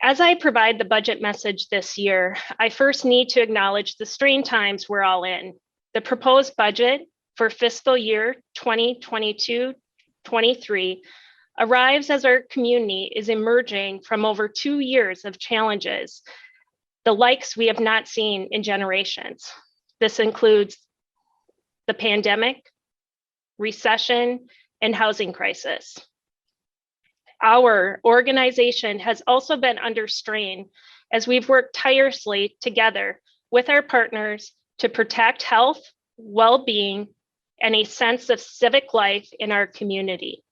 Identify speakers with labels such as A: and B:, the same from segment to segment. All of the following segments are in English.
A: As I provide the budget message this year, I first need to acknowledge the strained times we're all in. The proposed budget for fiscal year 2022-23 arrives as our community is emerging from over 2 years of challenges, the likes we have not seen in generations. This includes the pandemic, recession, and housing crisis. Our organization has also been under strain as we've worked tirelessly together with our partners to protect health, well-being, and a sense of civic life in our community.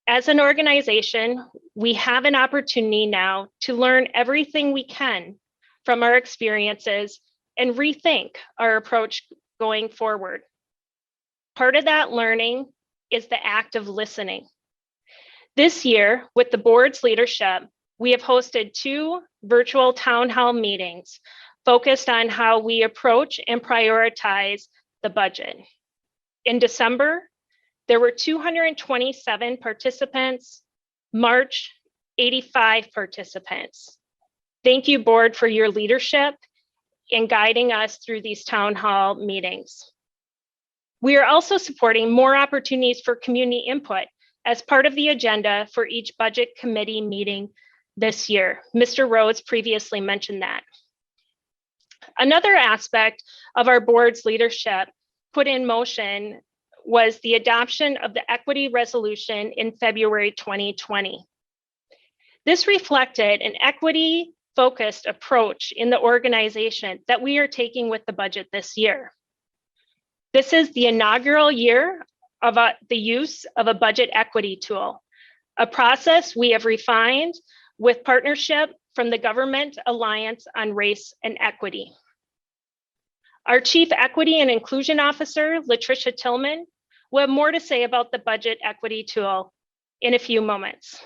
A: As an organization, we have an opportunity now to learn everything we can from our experiences and rethink our approach going forward. Part of that learning is the act of listening. This year, with the board's leadership, we have hosted 2 virtual town hall meetings focused on how we approach and prioritize the budget. In December, there were 227 participants, March, 85 participants. Thank you, board, for your leadership in guiding us through these town hall meetings. We are also supporting more opportunities for community input as part of the agenda for each budget committee meeting this year. Mr. Rhodes previously mentioned that. Another aspect of our board's leadership put in motion was the adoption of the equity resolution in February 2020. This reflected an equity-focused approach in the organization that we are taking with the budget this year. This is the inaugural year of the use of a budget equity tool, a process we have refined with partnership from the Government Alliance on Race and Equity. Our Chief Equity and Inclusion Officer, Latricia Tillman, will have more to say about the budget equity tool in a few moments.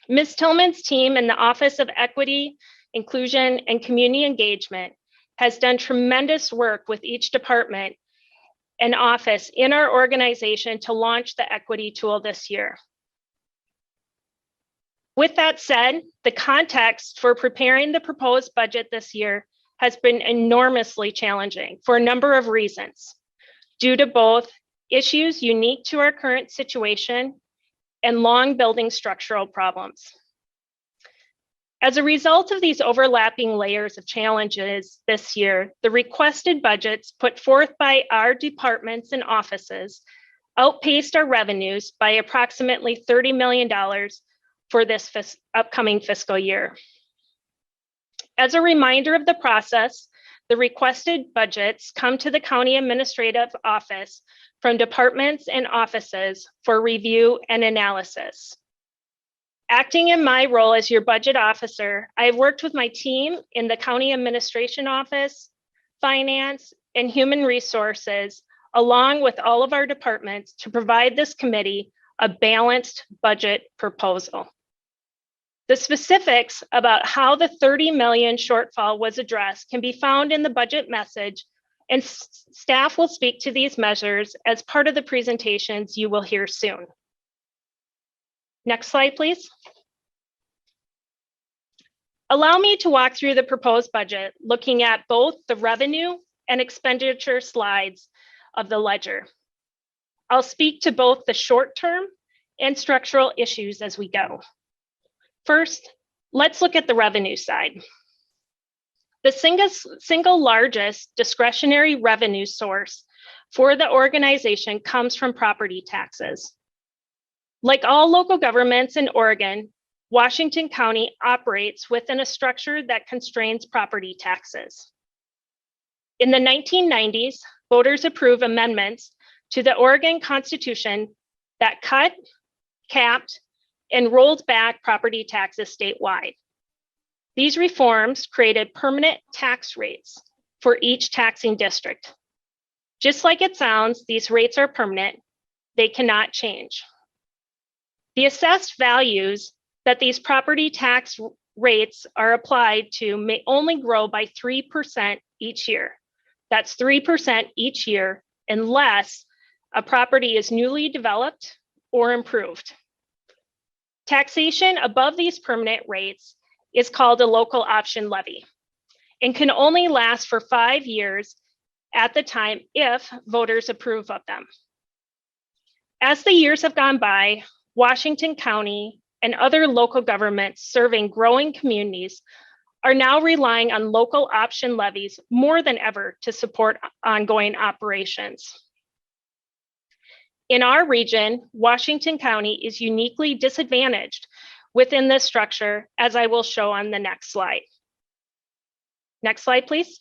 A: Ms. Tillman's team in the Office of Equity, Inclusion, and Community Engagement has done tremendous work with each department and office in our organization to launch the equity tool this year. With that said, the context for preparing the proposed budget this year has been enormously challenging for a number of reasons, due to both issues unique to our current situation and long building structural problems. As a result of these overlapping layers of challenges this year, the requested budgets put forth by our departments and offices outpaced our revenues by approximately $30 million for this upcoming fiscal year. As a reminder of the process, the requested budgets come to the County Administrative Office from departments and offices for review and analysis. Acting in my role as your budget officer, I have worked with my team in the County Administration Office, Finance, and Human Resources, along with all of our departments to provide this committee a balanced budget proposal. The specifics about how the 30 million shortfall was addressed can be found in the budget message, and staff will speak to these measures as part of the presentations you will hear soon. Next slide, please. Allow me to walk through the proposed budget, looking at both the revenue and expenditure slides of the ledger. I'll speak to both the short-term and structural issues as we go. First, let's look at the revenue side. The single largest discretionary revenue source for the organization comes from property taxes. Like all local governments in Oregon, Washington County operates within a structure that constrains property taxes. In the 1990s, voters approved amendments to the Oregon Constitution that cut, capped, and rolled back property taxes statewide. These reforms created permanent tax rates for each taxing district. Just like it sounds, these rates are permanent. They cannot change. The assessed values that these property tax rates are applied to may only grow by 3% each year. That's 3% each year unless a property is newly developed or improved. Taxation above these permanent rates is called a local option levy and can only last for 5 years at the time if voters approve of them. As the years have gone by, Washington County and other local governments serving growing communities are now relying on local option levies more than ever to support ongoing operations. In our region, Washington County is uniquely disadvantaged within this structure, as I will show on the next slide. Next slide, please.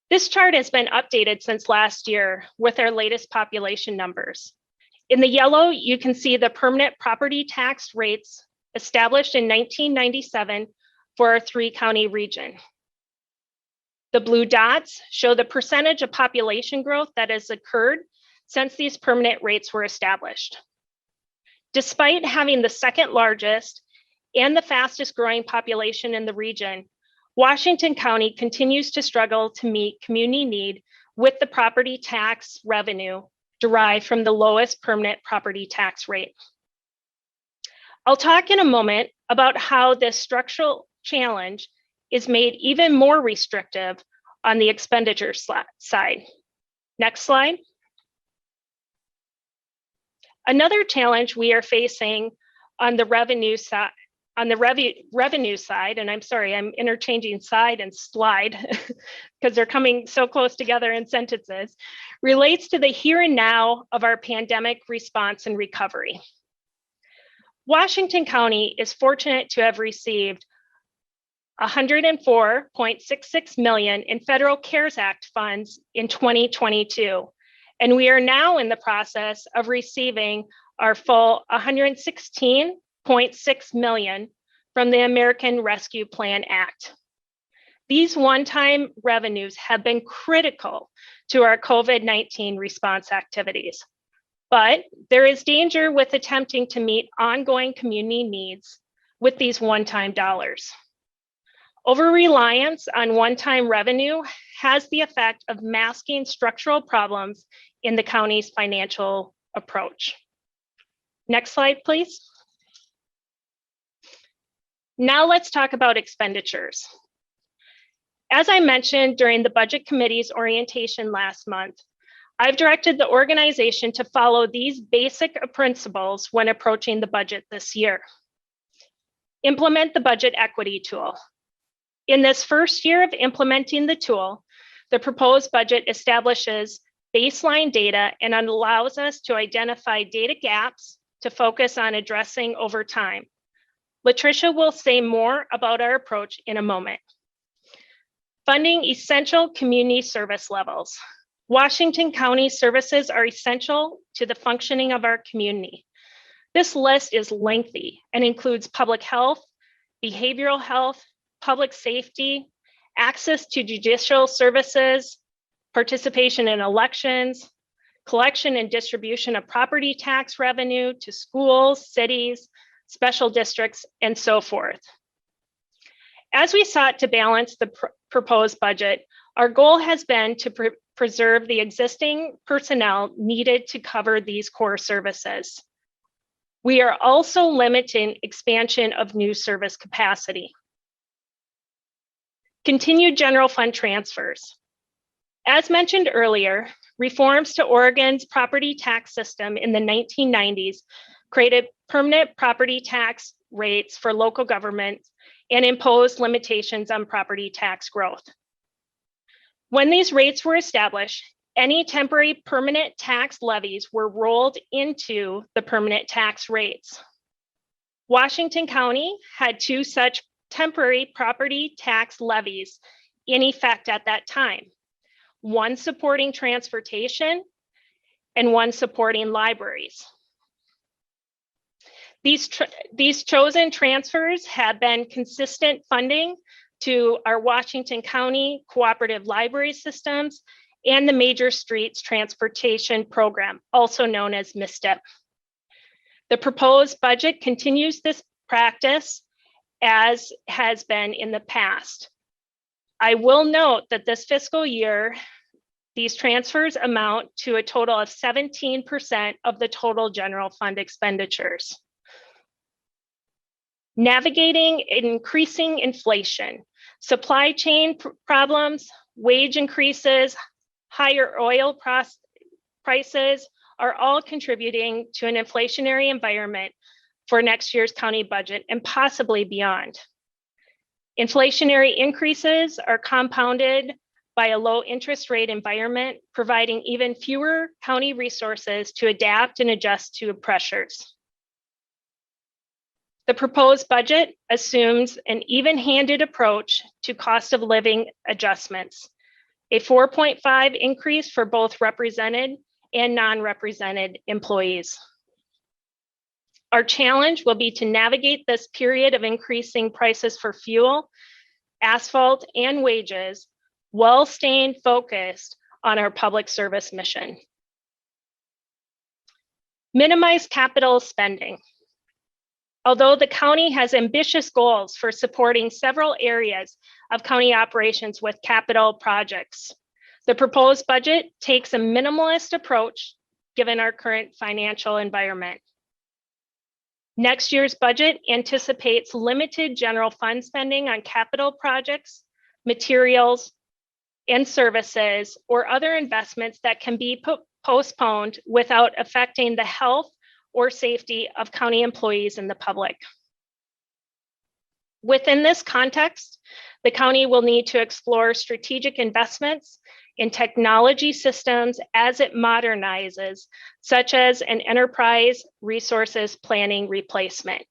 A: This chart has been updated since last year with our latest population numbers. In the yellow, you can see the permanent property tax rates established in 1997 for our 3-county region. The blue dots show the percentage of population growth that has occurred since these permanent rates were established. Despite having the second largest and the fastest growing population in the region, Washington County continues to struggle to meet community need with the property tax revenue derived from the lowest permanent property tax rate. I'll talk in a moment about how this structural challenge is made even more restrictive on the expenditure side. Next slide. Another challenge we are facing on the revenue side, and I'm sorry, I'm interchanging side and slide because they're coming so close together in sentences, relates to the here and now of our pandemic response and recovery. Washington County is fortunate to have received $104.66 million in federal CARES Act funds in 2022. And we are now in the process of receiving our full $116.6 million from the American Rescue Plan Act. These one-time revenues have been critical to our COVID-19 response activities. But there is danger with attempting to meet ongoing community needs with these one-time dollars. Over-reliance on one-time revenue has the effect of masking structural problems in the county's financial approach. Next slide, please. Now let's talk about expenditures. As I mentioned during the Budget Committee's orientation last month, I've directed the organization to follow these basic principles when approaching the budget this year. Implement the budget equity tool. In this first year of implementing the tool, the proposed budget establishes baseline data and allows us to identify data gaps to focus on addressing over time. Latricia will say more about our approach in a moment. Funding essential community service levels. Washington County services are essential to the functioning of our community. This list is lengthy and includes public health, behavioral health, public safety, access to judicial services, participation in elections, collection and distribution of property tax revenue to schools, cities, special districts, and so forth. As we sought to balance the proposed budget, our goal has been to preserve the existing personnel needed to cover these core services. We are also limiting expansion of new service capacity. Continued general fund transfers. As mentioned earlier, reforms to Oregon's property tax system in the 1990s created permanent property tax rates for local governments and imposed limitations on property tax growth. When these rates were established, any temporary permanent tax levies were rolled into the permanent tax rates. Washington County had 2 such temporary property tax levies in effect at that time, one supporting transportation and one supporting libraries. These chosen transfers have been consistent funding to our Washington County Cooperative Library Systems and the Major Streets Transportation Program, also known as MISTIP. The proposed budget continues this practice as has been in the past. I will note that this fiscal year, These transfers amount to a total of 17% of the total general fund expenditures. Navigating increasing inflation, supply chain problems, wage increases, higher oil prices are all contributing to an inflationary environment for next year's county budget and possibly beyond. Inflationary increases are compounded by a low interest rate environment, providing even fewer county resources to adapt and adjust to pressures. The proposed budget assumes an even-handed approach to cost of living adjustments, a 4.5 increase for both represented and non-represented employees. Our challenge will be to navigate this period of increasing prices for fuel, asphalt, and wages while staying focused on our public service mission. Minimize capital spending. Although the county has ambitious goals for supporting several areas of county operations with capital projects, the proposed budget takes a minimalist approach given our current financial environment. Next year's budget anticipates limited general fund spending on capital projects, materials, and services, or other investments that can be postponed without affecting the health or safety of county employees and the public. Within this context, the county will need to explore strategic investments in technology systems as it modernizes, such as an enterprise resources planning replacement.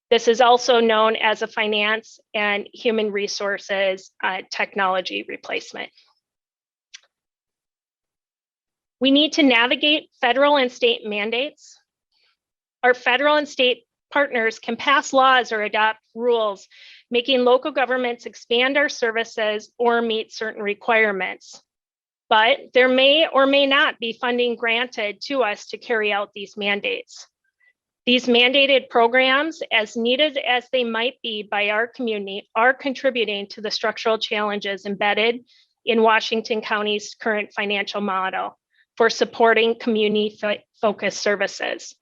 A: This is also known as a finance and human resources technology replacement. We need to navigate federal and state mandates. Our federal and state partners can pass laws or adopt rules, making local governments expand our services or meet certain requirements. But there may or may not be funding granted to us to carry out these mandates. These mandated programs, as needed as they might be by our community, are contributing to the structural challenges embedded in Washington County's current financial model for supporting community-focused services.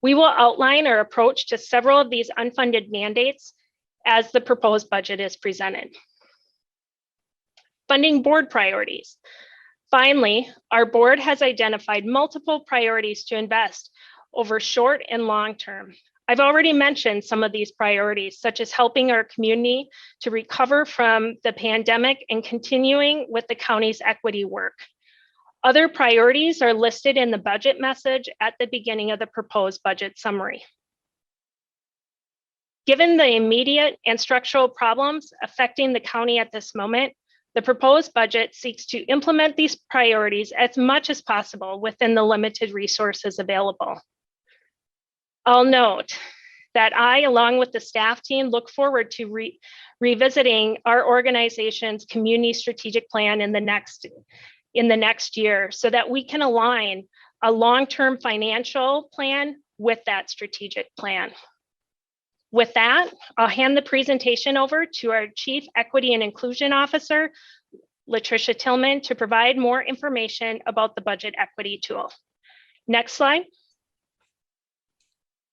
A: We will outline our approach to several of these unfunded mandates as the proposed budget is presented. Funding board priorities. Finally, our board has identified multiple priorities to invest over short and long term. I've already mentioned some of these priorities, such as helping our community to recover from the pandemic and continuing with the county's equity work. Other priorities are listed in the budget message at the beginning of the proposed budget summary. Given the immediate and structural problems affecting the county at this moment, the proposed budget seeks to implement these priorities as much as possible within the limited resources available. I'll note that I, along with the staff team, look forward to revisiting our organization's community strategic plan in the next year so that we can align a long-term financial plan with that strategic plan. With that, I'll hand the presentation over to our Chief Equity and Inclusion Officer, Latricia Tillman, to provide more information about the budget equity tool. Next slide.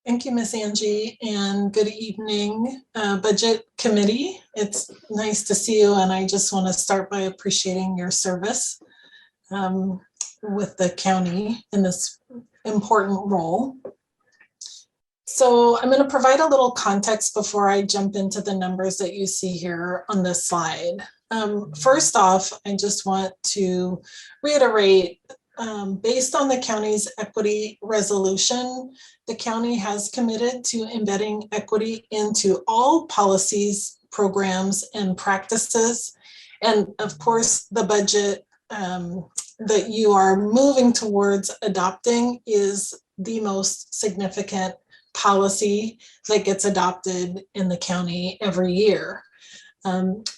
B: Thank you, Ms. Angie, and good evening, Budget Committee. It's nice to see you, and I just want to start by appreciating your service with the county in this important role. So I'm going to provide a little context before I jump into the numbers that you see here on this slide. First off, I just want to reiterate, based on the county's equity resolution, the county has committed to embedding equity into all policies, programs, and practices. And of course, the budget that you are moving towards adopting is the most significant policy that gets adopted in the county every year. And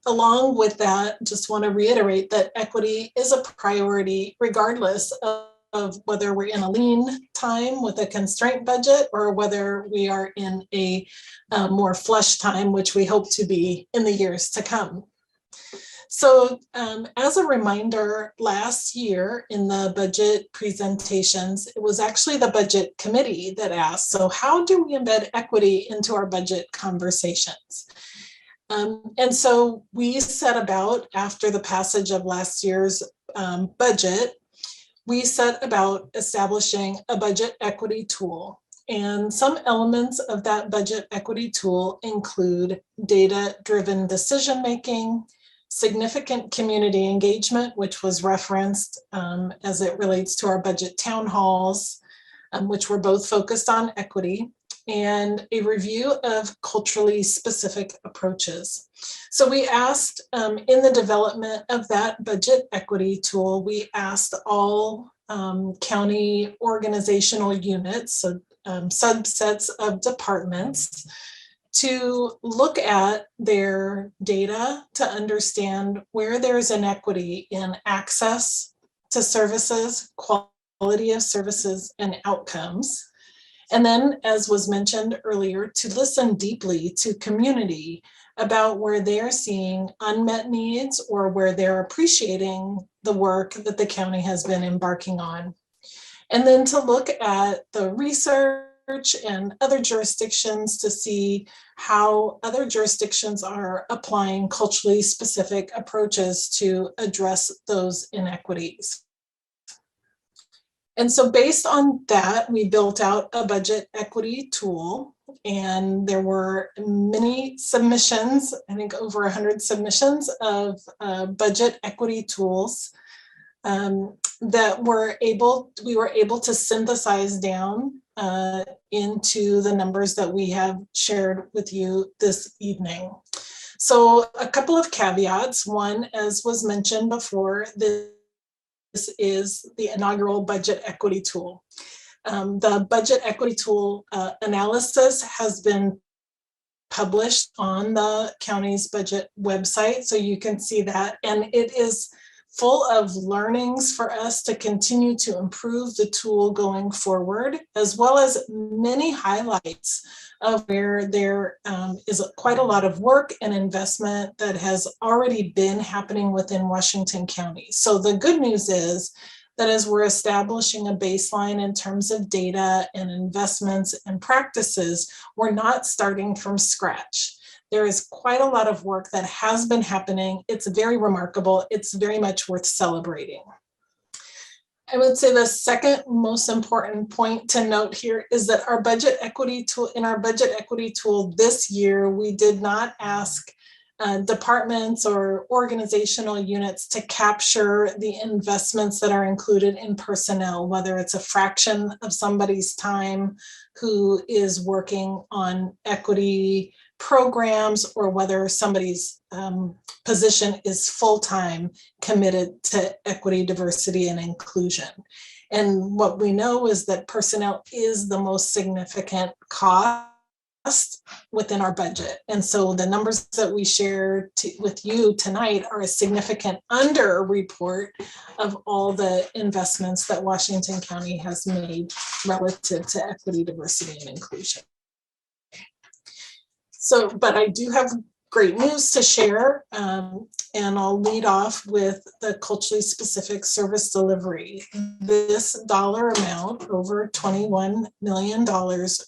B: along with that, just want to reiterate that equity is a priority regardless of whether we're in a lean time with a constraint budget or whether we are in a more flush time, which we hope to be in the years to come. So as a reminder, last year in the budget presentations, it was actually the budget committee that asked, so how do we embed equity into our budget conversations? And so we set about, after the passage of last year's budget, we set about establishing a budget equity tool. And some elements of that budget equity tool include data-driven decision-making, significant community engagement, which was referenced as it relates to our budget town halls, which were both focused on equity, and a review of culturally specific approaches. So we asked in the development of that budget equity tool, we asked all county organizational units, so subsets of departments, to look at their data to understand where there's inequity in access to services, quality of services, and outcomes. And then, as was mentioned earlier, to listen deeply to community about where they're seeing unmet needs or where they're appreciating the work that the county has been embarking on. And then to look at the research and other jurisdictions to see how other jurisdictions are applying culturally specific approaches to address those inequities. And so based on that, we built out a budget equity tool, and there were many submissions, I think over 100 submissions of budget equity tools that we were able to synthesize down into the numbers that we have shared with you this evening. So a couple of caveats. One, as was mentioned before, this is the inaugural budget equity tool. The budget equity tool analysis has been published on the county's budget website, so you can see that, and it is full of learnings for us to continue to improve the tool going forward, as well as many highlights of where there is quite a lot of work and investment that has already been happening within Washington County. So the good news is that as we're establishing a baseline in terms of data and investments and practices, we're not starting from scratch. There is quite a lot of work that has been happening. It's very remarkable. It's very much worth celebrating. I would say the second most important point to note here is that our budget equity tool, in our budget equity tool this year, we did not ask departments or organizational units to capture the investments that are included in personnel, whether it's a fraction of somebody's time who is working on equity programs or whether somebody's position is full-time committed to equity, diversity, and inclusion. And what we know is that personnel is the most significant cost within our budget. And so the numbers that we share with you tonight are a significant under report of all the investments that Washington County has made relative to equity, diversity, and inclusion. So, but I do have great news to share, and I'll lead off with the culturally specific service delivery. This dollar amount, over $21 million,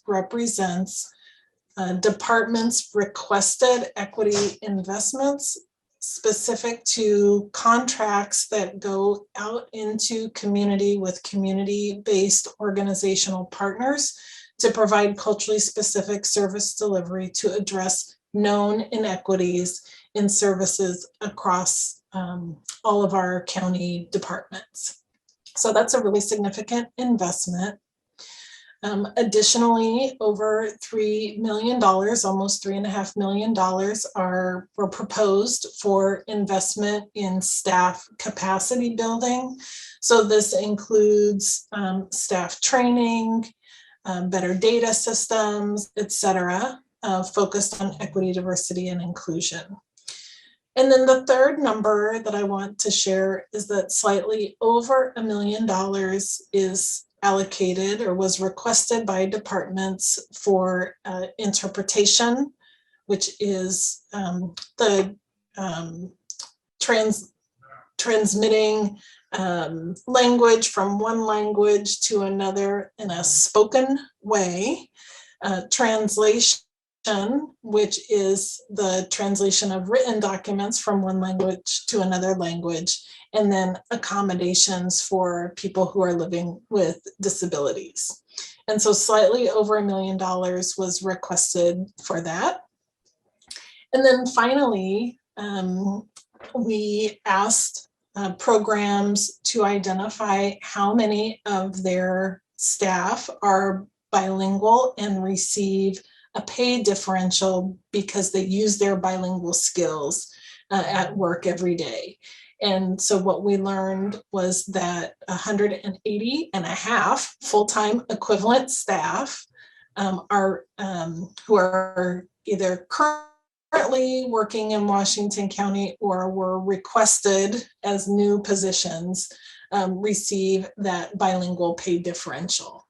B: represents departments requested equity investments specific to contracts that go out into community with community-based organizational partners to provide culturally specific service delivery to address known inequities in services across all of our county departments. So that's a really significant investment. Additionally, over $3 million, almost $3.5 million were proposed for investment in staff capacity building. So this includes staff training, better data systems, et cetera, focused on equity, diversity, and inclusion. And then the third number that I want to share is that slightly over $1 million is allocated or was requested by departments for interpretation, which is the transmitting language from one language to another in a spoken way, translation, which is the translation of written documents from one language to another language, and then accommodations for people who are living with disabilities. And so slightly over $1 million was requested for that. And then finally, we asked programs to identify how many of their staff are bilingual and receive a pay differential because they use their bilingual skills at work every day. And so what we learned was that 180 and a half full-time equivalent staff are who are either currently working in Washington County or were requested as new positions receive that bilingual pay differential.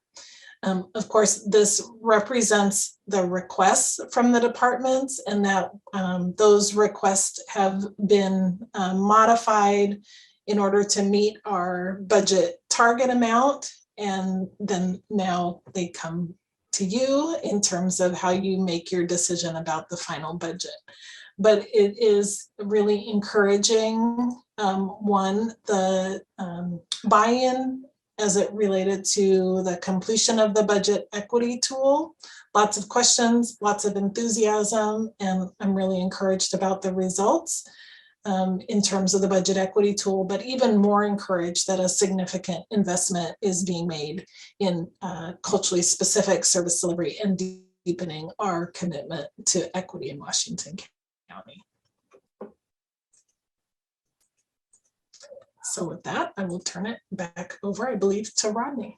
B: Of course, this represents the requests from the departments, and that those requests have been modified in order to meet our budget target amount. And then now they come to you in terms of how you make your decision about the final budget. But it is really encouraging, one, the buy-in as it related to the completion of the budget equity tool. Lots of questions, lots of enthusiasm, and I'm really encouraged about the results in terms of the budget equity tool, but even more encouraged that a significant investment is being made in culturally specific service delivery and deepening our commitment to equity in Washington County. So with that, I will turn it back over, I believe, to Rodney.